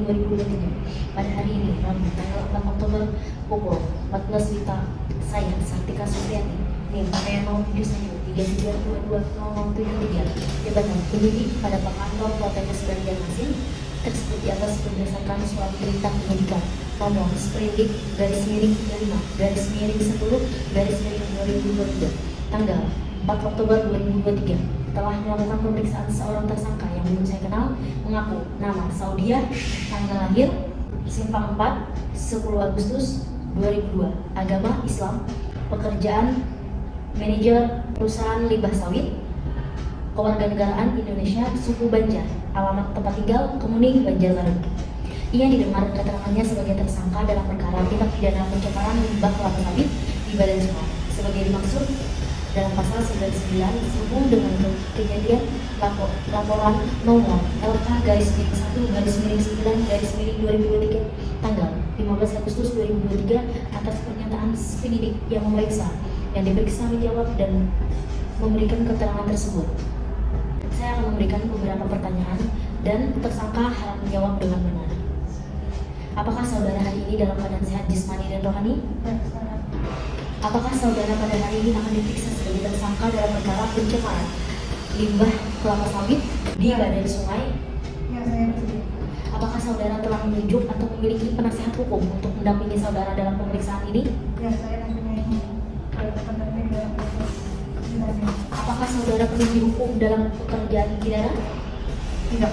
Juni 2023. Pada hari ini, Rabu, tanggal 4 Oktober, pukul 14 WITA, saya, Sartika Supriyati, NIM PN0713220073, jabatan penyidik pada kantor Poltekkes Banjarmasin, tersebut di atas berdasarkan surat perintah penyidikan nomor sprindik /10/10/2023 tanggal 4 Oktober 2023 telah melakukan pemeriksaan seorang tersangka yang belum saya kenal, mengaku nama Saudiah, tanggal lahir Simpang 4 10 Agustus 2002, agama Islam, pekerjaan manajer perusahaan limbah sawit, kewarganegaraan Indonesia, suku Banjar, alamat tempat tinggal Kemuning, Banjarbaru. Ia didengar keterangannya sebagai tersangka dalam perkara tindak pidana pencemaran limbah kelapa sawit di badan sungai sebagai dimaksud dalam pasal 99 sehubung dengan kejadian laporan nomor LK-1/9/2023 tanggal 15 Agustus 2023 atas pernyataan penyidik yang memeriksa yang diperiksa menjawab dan memberikan keterangan tersebut. Saya akan memberikan beberapa pertanyaan dan tersangka harap menjawab dengan benar. Apakah saudara hari ini dalam keadaan sehat jasmani dan rohani? Apakah saudara pada hari ini akan diperiksa sebagai tersangka dalam perkara pencemaran limbah kelapa sawit di badan sungai? Ya, saya bersedia. Apakah saudara telah menunjuk atau memiliki penasihat hukum untuk mendampingi saudara dalam pemeriksaan ini? Ya, saya mempunyai pendamping dalam proses ini. Apakah saudara peneliti hukum dalam pekerjaan pidana? Tidak.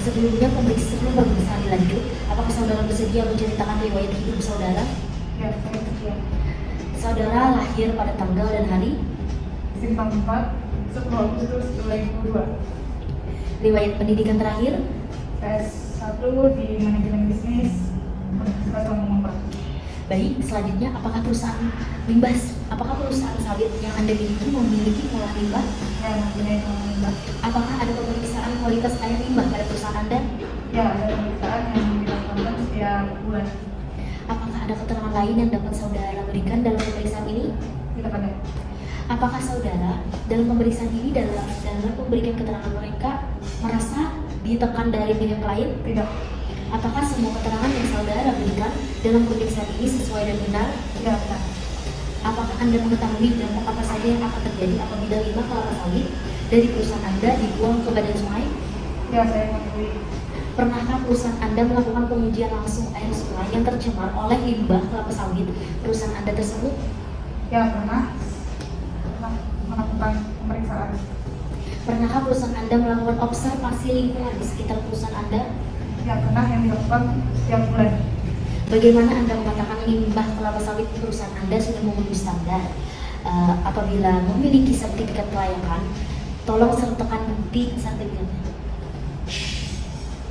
Sebelum pemeriksaan dilanjut, apakah saudara bersedia menceritakan riwayat hidup saudara? Ya, saya bersedia. Saudara lahir pada tanggal dan hari? Simpang 4 10 Agustus 2002. Riwayat pendidikan terakhir? S1 di manajemen bisnis Universitas Lamongan. Baik, selanjutnya apakah perusahaan sawit yang Anda memiliki olah limbah? Ya, mempunyai limbah. Apakah ada pemeriksaan kualitas air limbah pada perusahaan Anda? Ya, ada pemeriksaan yang dilakukan setiap bulan. Apakah ada keterangan lain yang dapat saudara berikan dalam pemeriksaan ini? Tidak ada. Apakah saudara dalam pemeriksaan ini dalam memberikan keterangan mereka merasa ditekan dari pihak lain? Tidak. Apakah semua keterangan yang saudara berikan dalam pemeriksaan ini sesuai dan benar? Tidak benar. Apakah Anda mengetahui dampak apa saja yang akan terjadi apabila limbah kelapa sawit dari perusahaan Anda dibuang ke badan sungai? Ya, saya mengetahui. Pernahkah perusahaan Anda melakukan pengujian langsung air sungai yang tercemar oleh limbah kelapa sawit perusahaan Anda tersebut? Ya, pernah melakukan pemeriksaan. Pernahkah perusahaan Anda melakukan observasi lingkungan di sekitar perusahaan Anda? Ya, pernah yang dilakukan setiap bulan. Bagaimana Anda mengatakan limbah kelapa sawit perusahaan Anda sudah memenuhi standar? Apabila memiliki sertifikat kelayakan, tolong sertakan bukti sertifikatnya.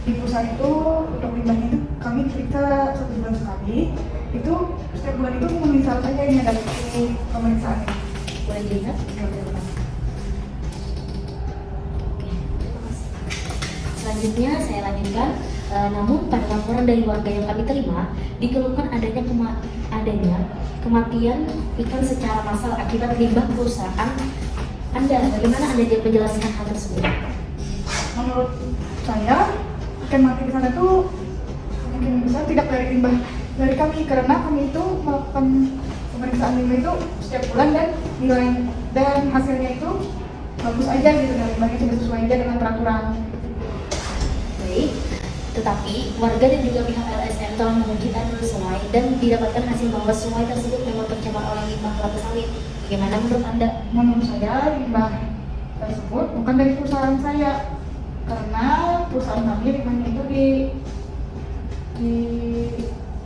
Di perusahaan itu untuk limbahnya itu kami periksa 1 bulan sekali. Itu setiap bulan itu memisal saja ini ada bukti pemeriksaan. Boleh dilihat? Oke, terima kasih. Selanjutnya saya lanjutkan. Namun pada laporan dari warga yang kami terima dikeluhkan adanya kematian ikan secara massal akibat limbah perusahaan Anda. Bagaimana Anda menjelaskan hal tersebut? Menurut saya ikan mati di sana itu mungkin besar tidak dari limbah dari kami karena kami itu melakukan pemeriksaan limbah itu setiap bulan dan hasilnya itu bagus aja gitu, dan limbahnya sudah sesuai aja dengan peraturan. Baik. Tetapi warga dan juga pihak LSM telah menguji air sungai dan didapatkan hasil bahwa sungai tersebut memang tercemar oleh limbah kelapa sawit. Bagaimana menurut Anda? Menurut saya limbah tersebut bukan dari perusahaan saya karena perusahaan kami limbahnya itu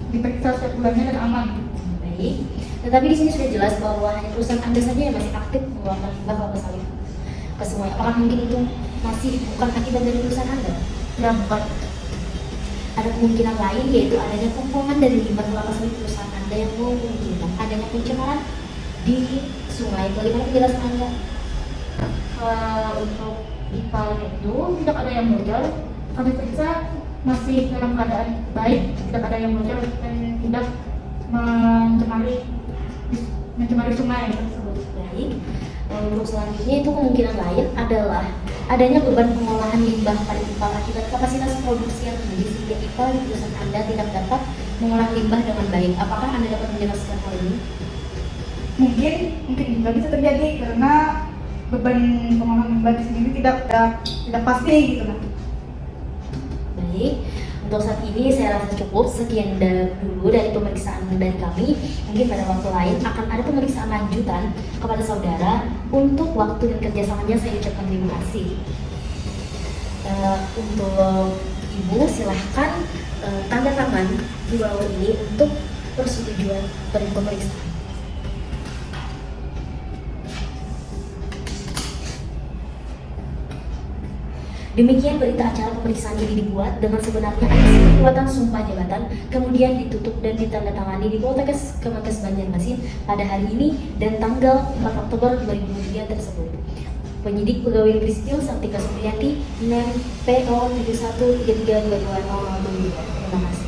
diperiksa setiap bulannya dan aman. Baik. Tetapi di sini sudah jelas bahwa hanya perusahaan Anda saja yang masih aktif mengeluarkan limbah kelapa sawit ke sungai. Apakah mungkin itu masih bukan akibat dari perusahaan Anda? Ya, bukan. Ada kemungkinan lain yaitu adanya kumpulan dari limbah kelapa sawit perusahaan Anda yang memungkinkan adanya pencemaran di sungai. Bagaimana penjelasan Anda? Untuk ipalnya itu tidak ada yang bocor. Kami periksa masih dalam keadaan baik, tidak ada yang bocor dan tidak mencemari sungai tersebut. Baik. Untuk selanjutnya itu kemungkinan lain adalah adanya beban pengolahan limbah pada IPAL akibat kapasitas produksi yang tinggi sehingga IPAL di perusahaan Anda tidak dapat mengolah limbah dengan baik. Apakah Anda dapat menjelaskan hal ini? Mungkin juga bisa terjadi karena beban pengolahan limbah di sini tidak pasti gitu kan. Baik, untuk saat ini saya rasa cukup. Sekian dulu dari pemeriksaan dari kami. Mungkin pada waktu lain akan ada pemeriksaan lanjutan kepada saudara. Untuk waktu dan kerjasamanya saya ucapkan terima kasih. Untuk Ibu silahkan tanda tangan di bawah ini untuk persetujuan pemeriksaan. Demikian berita acara pemeriksaan ini dibuat dengan sebenarnya atas kekuatan sumpah jabatan, kemudian ditutup dan ditandatangani di Poltekkes Kemenkes Banjarmasin pada hari ini dan tanggal 4 Oktober 2023 tersebut. Penyidik Pegawai Negeri Sipil Santika Supriyati, NEM PO 71332200. Terima kasih.